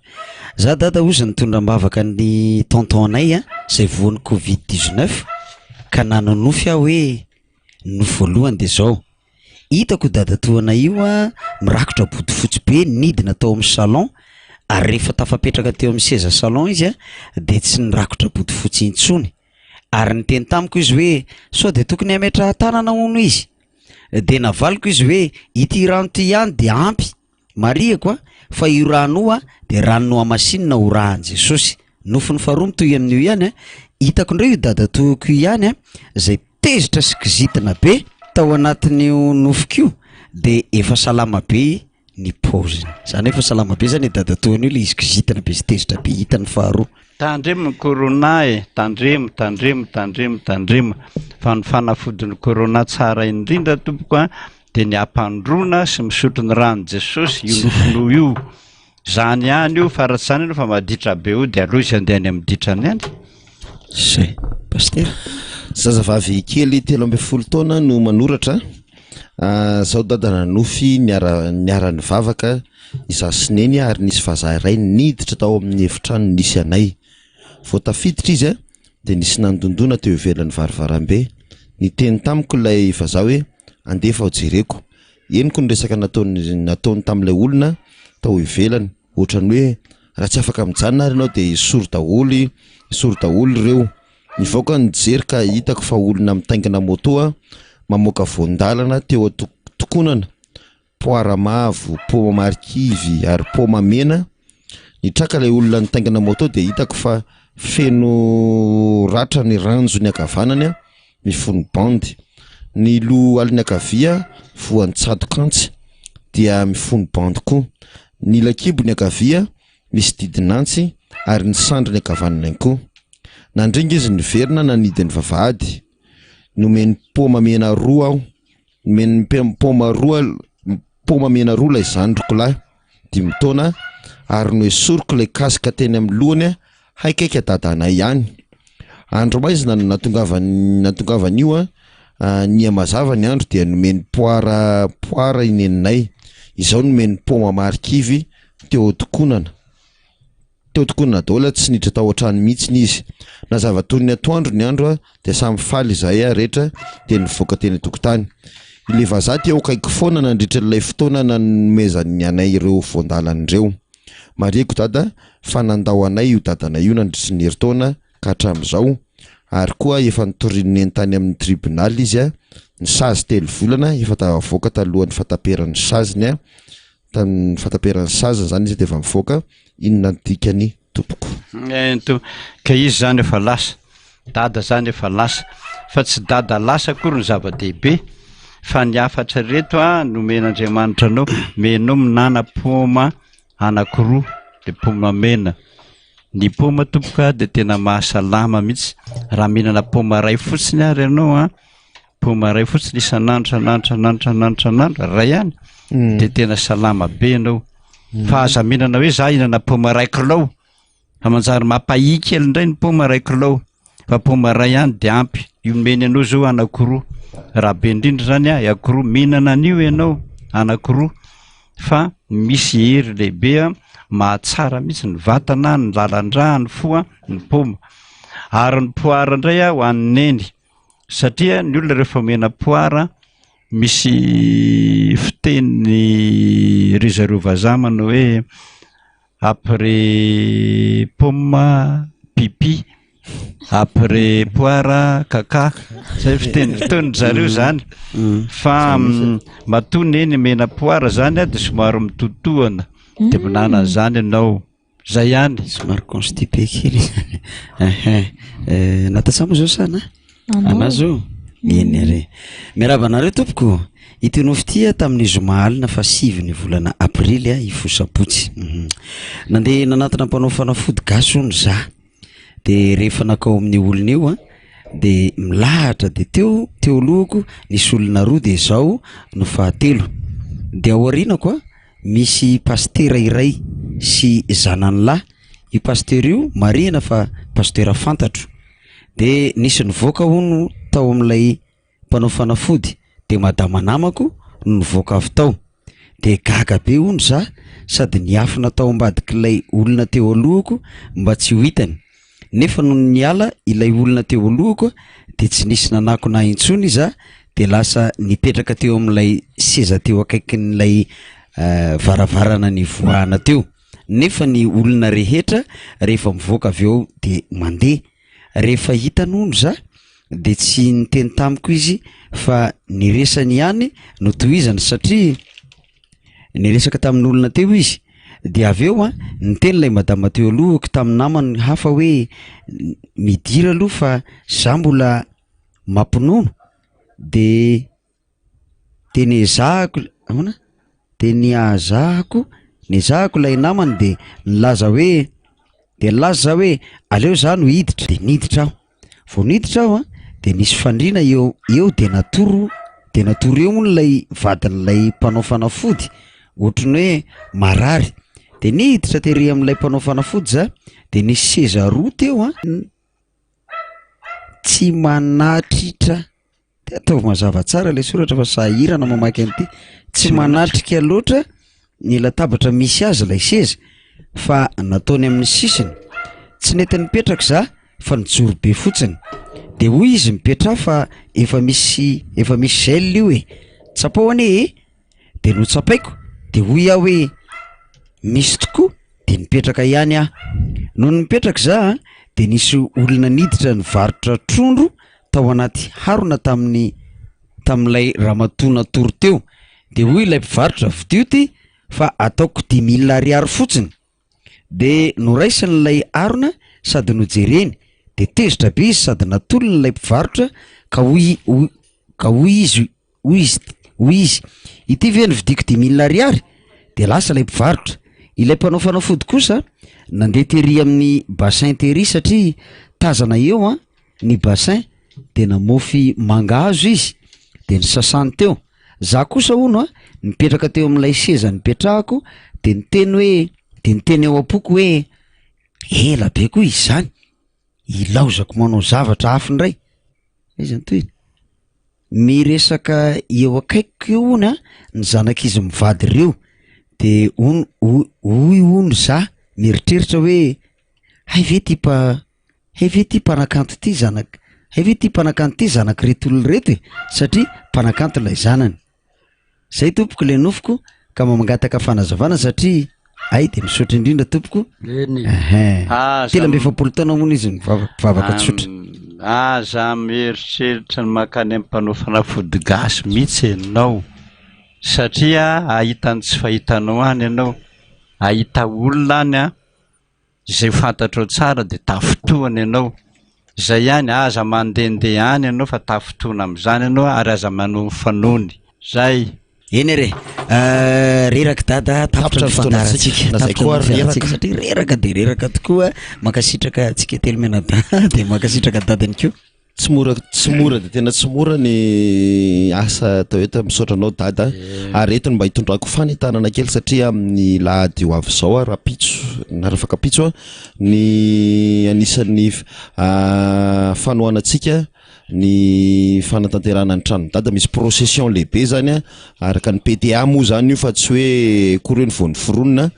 S3: za dada ozy nitondram-bavaka ny tontonay a zay voan'ny covid-19 ka nanonofy aho hoe nofo voalohany dia zao hitako dada toana io a mirakotra body fotsy be nidina tao amin'ny salon ary rehefa tafapetraka teo amin'ny seza salon izy a dia tsy nirakotra body fotsy intsony ary niteny tamiko izy hoe sao dia tokony hametra tanana ono izy dia navaliko izy hoe ity rano ty ihany dia ampy mariako a fa io rano a dia rano amasinina orahan Jesosy nofony faharoa mitoy amin'io ihany a hitako indreo io dada toako ihany a zay tezitra sy kizitina be tao anatin'io nofokio dia efa salama be ny pauziny zany efa salama be zany dada toany io le izy kizitina be sy tezitra be hitany faharoa
S2: tandremo ny corona tandremo fa ny fanafodin'ny corona tsara indrindra tompoko a dia ny ampandrona sy misotro ny rano Jesosy io nofono io zany ihany io faratsy zany io fa maditra be io dia aloha izy andehany amin'ny ditrany any
S3: zay paster
S4: zazavavy kely 13 taona no manoratra zao dada nanofy niara-ny vavaka iza sineny ary nisy vazaha iray niditra tao amin'ny efitrano nisy anay vao tafiditra izy a dia nisy nandondona teo ivelan'ny varavarambe niteny tamiko ilay vazaha hoe andefa ho jereko eniko ny resaka nataony tamin'ilay olona tao ivelany ohatrany hoe raha tsy afaka mijanona ary ianao dia isory daholo ireo nivoaka nijery ka hitako fa olona mitaingana moto a mamoaka voandalana teo tokonana poara mavo, poma marikivy ary poma mena nitraka ilay olona nitaingana moto dia hitako fa feno ratra ny ranjo ny akavanany a mifono bandy ny lo aliny akavia voan'ny tsatokantsy dia mifono bandy koa ny lakibo ny akavia misy didinantsy ary ny sandro ny akavanany koa nandringa izy niverina nanidiny vavahady nomeny poma mena roa aho nomeny poma mena roa lay zandroko lahy 5 taona ary no esoriko lay kasika teny amin'ny lohany a haikaiky dadanay ihany andro ma izy natongavan'io a nia mazava ny andro dia nomeny poara ineninay izao nomeny poma marikivy teo tokonana daholo tsy niditra tao an-trano mihitsy izy na zava-tony ny atoandro ny andro a dia samy faly izay a rehetra dia nivoaka teny tokotany ile vazaha ty ao kaiky foana nandritra ilay fotoana nanomezany anay ireo voandalan'ireo mariako dada fa nandao anay io dadanay io nandritry ny herintaona ka hatramin'izao ary koa efa nitoriany entany amin'ny tribunal izy a ny sazy 3 volana efa tavoaka talohan'ny fataperan'ny saziny a tamin'ny fataperan'ny saziny zany izy dia efa mivoaka inona dikany tompoko
S2: ka izy zany efa lasa dada zany efa lasa fa tsy dada lasa akory ny zava-dehibe fa ny afatra reto a nomen'Andriamanitra anao menao minana poma anakiroa dia poma mena ny poma tompoka dia tena mahasalama mihitsy raha mihinana poma ray fotsiny ary ianao a poma ray fotsiny isan'andro ray ihany dia tena salama be ianao fa aza mihinana hoe za hinana poma ray kilao fa manjary mampahi kely indray ny poma ray kilao fa poma ray ihany dia ampy io meny anao zao anakiroa raha be indrindra zany a akoroa mihinana an'io ianao anakiroa fa misy hery lehibe a mahatsara mihitsy ny vatana ny lalan-dra ny foa ny poma ary ny poara indray a ho an'ny neny satria ny olona rehefa mena poara misy fiteny ry zareo vazaha manao hoe après pomme pipi après poara kaka zay fiteny zareo zany fa matoa neny mena poara zany a dia somary mitotoana dia minana zany ianao zay ihany
S3: somary constipé kely natasamo zao sana anazo eny ary miarabanareo tompoko ity nofy tia tamin'ny zoma alina fa 5 ny volana aprily a ifosabotsy nandeha nanatina mpanao fanafody gasony za dia rehefa nakao amin'ny olona io a dia milahatra dia teo lohako nisy olona roa dia zao no fahatelo dia ao aoriana koa misy pastera iray sy zanany lahy io pasteur io marina fa pasteur fantatro. De nisy nivoaka hono tao amin'ilay mpanao fanafody de madama namako nivoaka avy tao de gaga be hono za sady niafina tao ambadik'ilay olona teo alohako mba tsy ho hitany nefa no niala ilay olona teo alohako de tsy nisy nanako na intsony za de lasa nipetraka teo amin'ilay seza teo akaikin'ilay varavarana ny voahana teo nefa ny olona rehetra rehefa mivoaka avy eo de mandeha rehefa hitan'ondro za de tsy niteny tamiko izy fa niresany ihany no tohizany satria niresaka tamin'olona teo izy de avy eo niteny lay madama teo alohako tamin'ny namany hafa hoe midira aloha fa za mbola mampinono de teny ezahako ahona de niazahako lay namany de nilaza hoe aleo za no hiditra de niditra aho vao niditra aho de nisy fandriana eo de natoro eo moa lay vadin'lay mpanao fanafody ohatrany hoe marary de niditra tery amin'ilay mpanao fanafody za de nisy seza roa teo tsy manatritra de ataovy mazava tsara le soratra fa sahirana mamaky an'ity tsy manatrika loatra ny latabatra misy azy lay seza fa nataony amin'ny sisiny tsy nety nipetraka za fa nijoro be fotsiny de hoy izy mipetra fa efa misy gel io tsapao ane de no tsapaiko de hoy aho hoe misy tokoa de nipetraka ihany aho no nipetraka za de nisy olona niditra nivarotra trondro tao anaty harona tamin'ilay ramatona toro teo de hoy ilay mpivarotra vidio ty fa ataoko 10 000 ariary fotsiny de noraisan'ilay harona sady nojereny de tezitra be izy sady natolony ilay mpivarotra ka hoy izy ity ve nividiko 10 000 ariary de lasa ilay mpivarotra ilay mpanao fanafody kosa nandeha tery amin'ny bassin tery satria tazana eo ny bassin de namofy mangahazo izy de ny sasany teo za kosa hono nipetraka teo amin'ilay seza nipetrahako de niteny eo ampoko hoe ela be koa izy zany ilaozako manao zavatra hafa indray izy antoy miresaka eo akaiko eo hona ny zanak'izy mivady ireo de hoy ono za mieritreritra hoe hay ve ty mpanakanto ty zanaka retolo reto satria mpanakanto lay zanany zay tompoko le nofoko ka mangataka fanazavana satria ay de misaotra indrindra tompoko tela mbe 70 taona moa izy mivavaka tsotra
S2: za mieritreritra ny makany amin'ny mpanao fanafody gasy mihitsy ianao satria ahitany tsy fahitanao any ianao ahita olona any zay fantatro tsara de tafotoany ianao zay ihany aza mandehandeha any ianao fa tafotoana amin'izany ianao ary aza manao fanony zay
S3: eny re reraka dada tapitra fandaratsika satria reraka de reraka tokoa makasitraka atsika telo menada de makasitraka dadany keo
S4: tsy mora de tena tsy mora ny asa atao eta misaotranao dada ary etony mba hitondrako fanitanana kely satria amin'ny lahady ho avy zao rapitso narafaka pitso ny anisan'ny fanohanantsika ny fanatanterana ny trano dada misy procession lehibe zany araka ny PTA moa zany io fa tsy hoe kory ny vao niforonina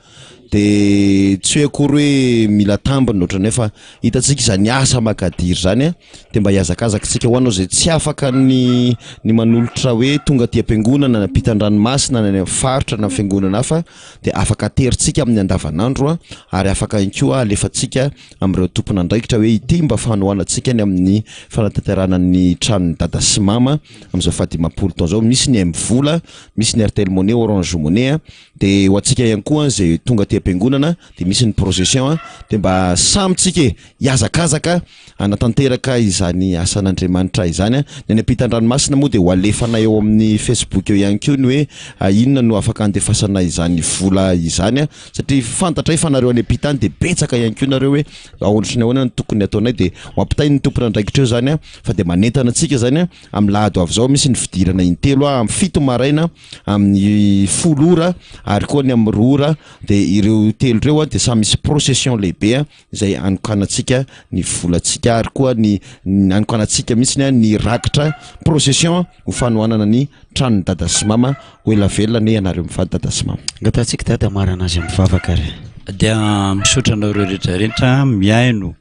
S4: de tsy hoe kory hoe mila tambiny ohatrany fa hitatsika izany asa makadiry zany de mba hiazakazakitsika ho anao zay tsy afaka ny manolotra hoe tonga ty am-piangonana na pitan-dranomasina na ny faritra na fiangonana hafa de afaka teritsika amin'ny andavanandro ary afaka inkoa alefatsika amin'ireo tompona andraikitra hoe ity mba fanohanantsika ny amin'ny fanatanterana ny tranony dada sy mama amin'izao fahadimampolo taona zao misy ny Mvola misy ny Airtel Money Orange Money de ho antsika ihany koa zay tonga ty am-piangonana de misy ny procession de mba samytsika hiazakazaka anatanteraka izany asan'Andriamanitra izany ny ampitan-dranomasina moa de ho alefana eo amin'ny Facebook eo ihany koa ny hoe inona no afaka andefasana izany vola izany satria fantatra fanareo any ampitany de betsaka ihany koa nareo hoe aondrany ahoana ny tokony ataonay de ho ampitay ny tompona andraikitra eo zany fa de manentana antsika zany amin'ny lahady avy zao misy ny fidirana intelo amin'ny 7 maraina amin'ny 10 ora ary koa ny amin'ny 2 ora de ireo telo reo a de samy misy procession lehibe a izay anokanatsika ny volatsika ary koa ny anokanatsika mihitsy ny rakitra procession ho fanohanana ny tranony dada sy mama ho ela velona ny ianareo mivady dada sy mama
S3: ngatatsika dada marana azy mivavaka ry
S2: dia misaotranareo rehetrarehetra miaino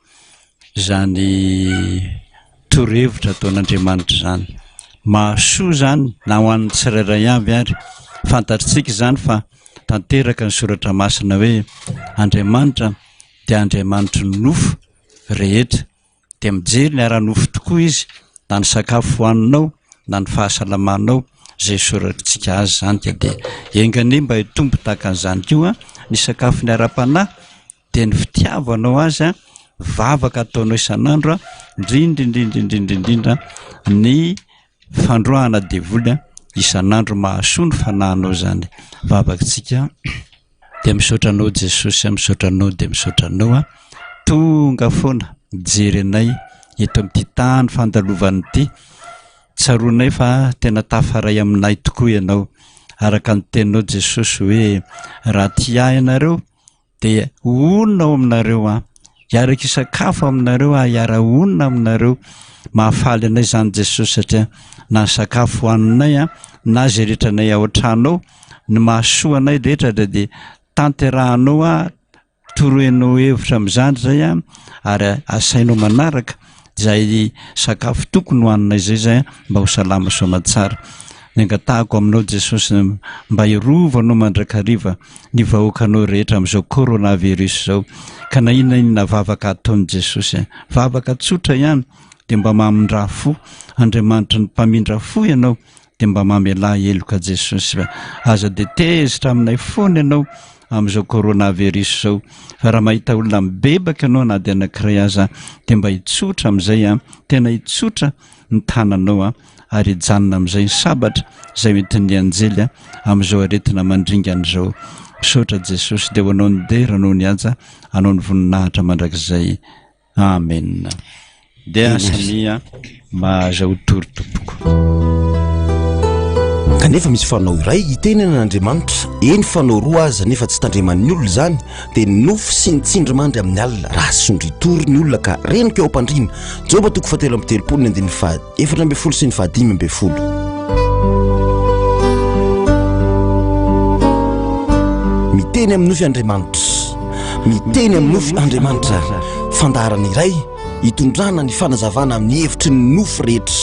S2: zany torohevitra ataon'Andriamanitra zany mahasoa zany na ho an'ny tsirairay avy ary fantatritsika zany fa tanteraka ny soratra masina hoe Andriamanitra dia Andriamanitra nofo rehetra dia mijery ny ara-nofo tokoa izy na ny sakafo hoaninao na ny fahasalamanao zay soratritsika azy zany dia engany mba hitombo tahaka an'izany koa ny sakafo ny ara-panahy dia ny fitiavanao azy vavaka ataonao isan'andro indrindra ny fandroahana devoly isan'andro mahasoa ny fanahinao zany vavakantsika dia misaotranao Jesosy misaotranao dia misaotranao tonga foana mijery anay eto amin'ity tany fandalovany ity tsaroanay fa tena tafaray aminay tokoa ianao araka ny teninao Jesosy hoe raha tia ianareo dia onona ao aminareo hiaraka isakafo aminareo hiara-onona aminareo mahafaly anay zany Jesosy satria na ny sakafo hoaninay na zay rehetra anay ao an-tranao ny mahasoa anay rehetra dia tanterahanao toroenao hevitra amin'izany zay ary asainao manaraka zay sakafo tokony hoaninay zay mba ho salama soamatsara nengatahako aminao Jesosy mba hirovanao mandrakariva ny vahoakanao rehetra amin'izao coronavirus zao ka na inona vavaka ataon'i Jesosy vavaka tsotra ihany dia mba mamindra fo Andriamanitra ny mpamindra fo ianao dia mba mamela eloka Jesosy aza dia tezitra aminay foana ianao amin'izao coronavirus zao fa raha mahita olona mibebaka ianao na dia anankiray aza dia mba hitsotra amin'izay tena hitsotra ny tananao ary hijanona amin'izay ny sabatra izay mety ny anjely amin'izao aretina mandringan'izao misaotra Jesosy dia ho anao ny dera anao ny aja anao ny voninahitra mandrakizay amen dia samia mahazahotory tompoko
S6: kanefa misy fanao iray itenena n'Andriamanitra eny fanao roa aza nefa tsy tandreman'ny olona zany dia nofo sy ny tsindrimandry amin'ny alina raha sondritory ny olona ka renika ao ampandrina Joba 7:4 sy 5. miteny amin'ny nofy Andriamanitra miteny amin'ny nofy Andriamanitra fandaharana iray hitondrana ny fanazavana amin'ny hevitry ny nofo rehetra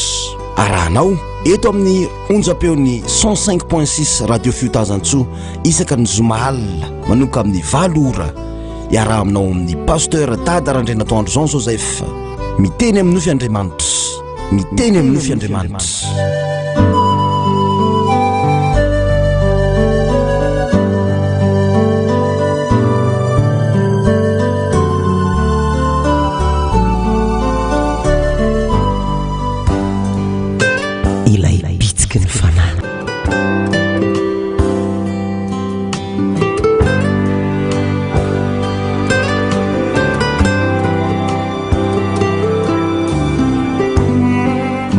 S6: arahanao eto amin'ny onjam-peony 105.6 radio Fiotazantsoa isaka ny zoma alina manomboka amin'ny 7 ora iaraha aminao amin'ny pasteur Dada Randrenatoandro Jean Joseph miteny amin'ny nofy Andriamanitra miteny amin'ny nofy Andriamanitra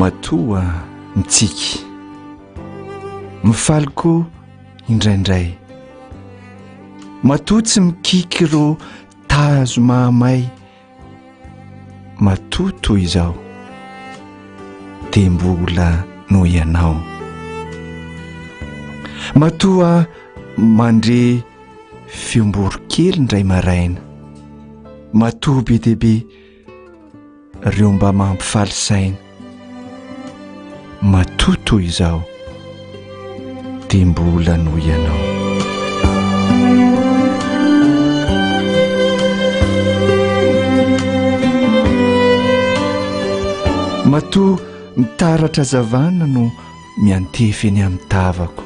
S7: matoa mitsiky mifaliko indraindray matoa tsy mikiky ro tazo mahamay matoa toy izao dia mbola no ianao matoa mandre fiomborokely indray maraina matoa be dehibe reo mba mampifaly saina matoto izao dia mbola no ianao matoa mitaratra zavana no miantefy eny amin'ny tavako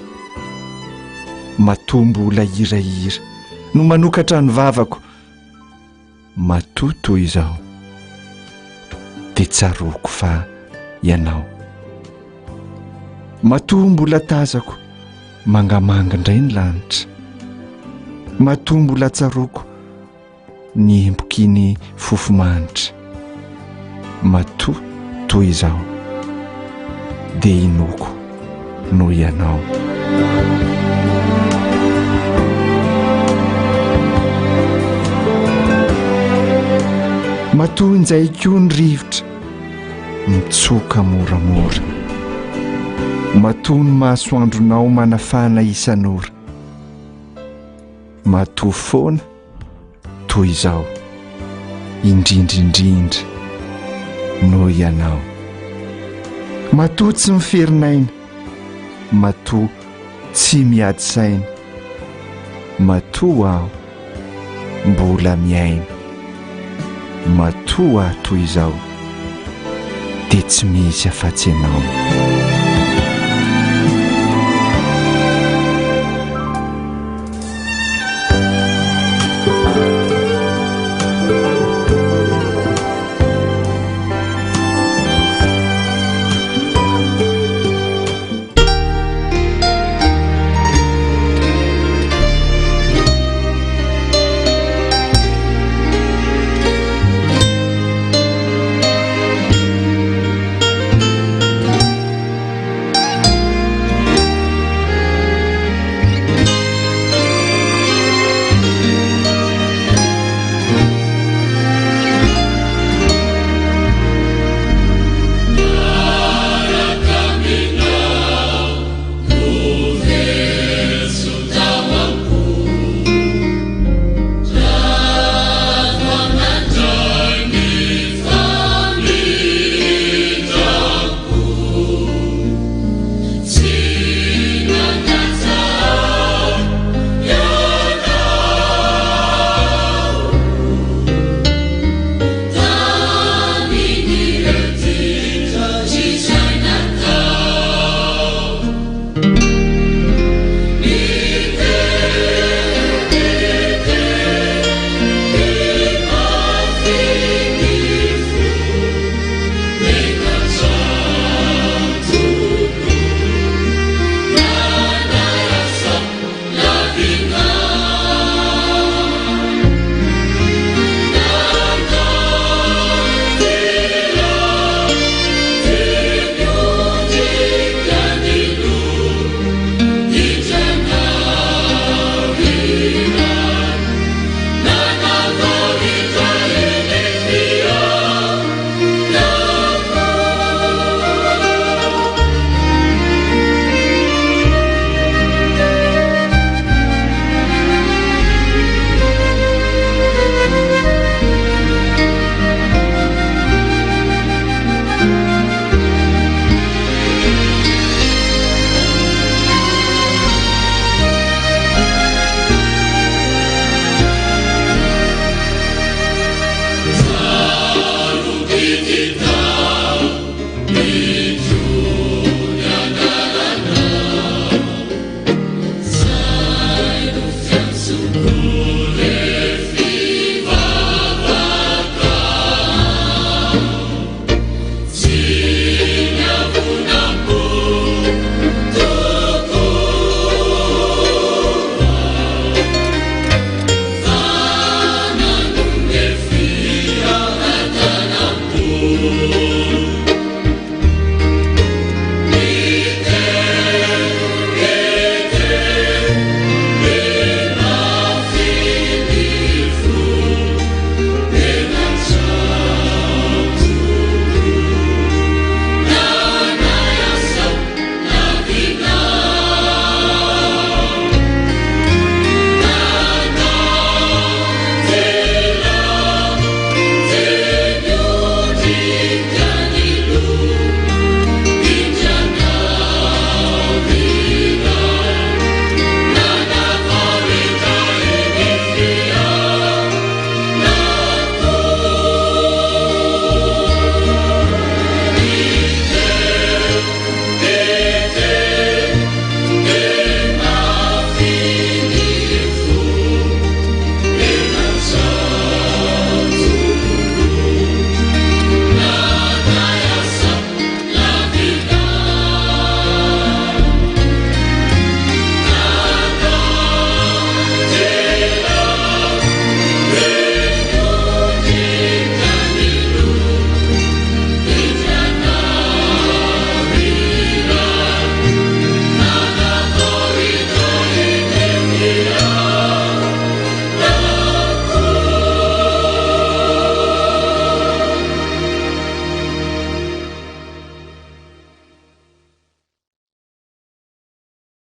S7: matoa mbola hirahira no manokatra ny vavako matoto izao dia tsaroko fa ianao matoa mbola tazako mangamanga indray ny lanitra matoa mbola tsaroko ny embokiny fofomanitra matoa toy izao dia inoko no ianao matoa inzay koa ny rivotra mitsoka moramora, matoa ny masoandronao manafana isan'ora, matoa foana toy izao indrindrindrindra noho ianao, matoa tsy miferinaina, matoa tsy miady saina, matoa aho mbola miaina, matoa aho toy izao dia tsy misy afa-tsy ianao.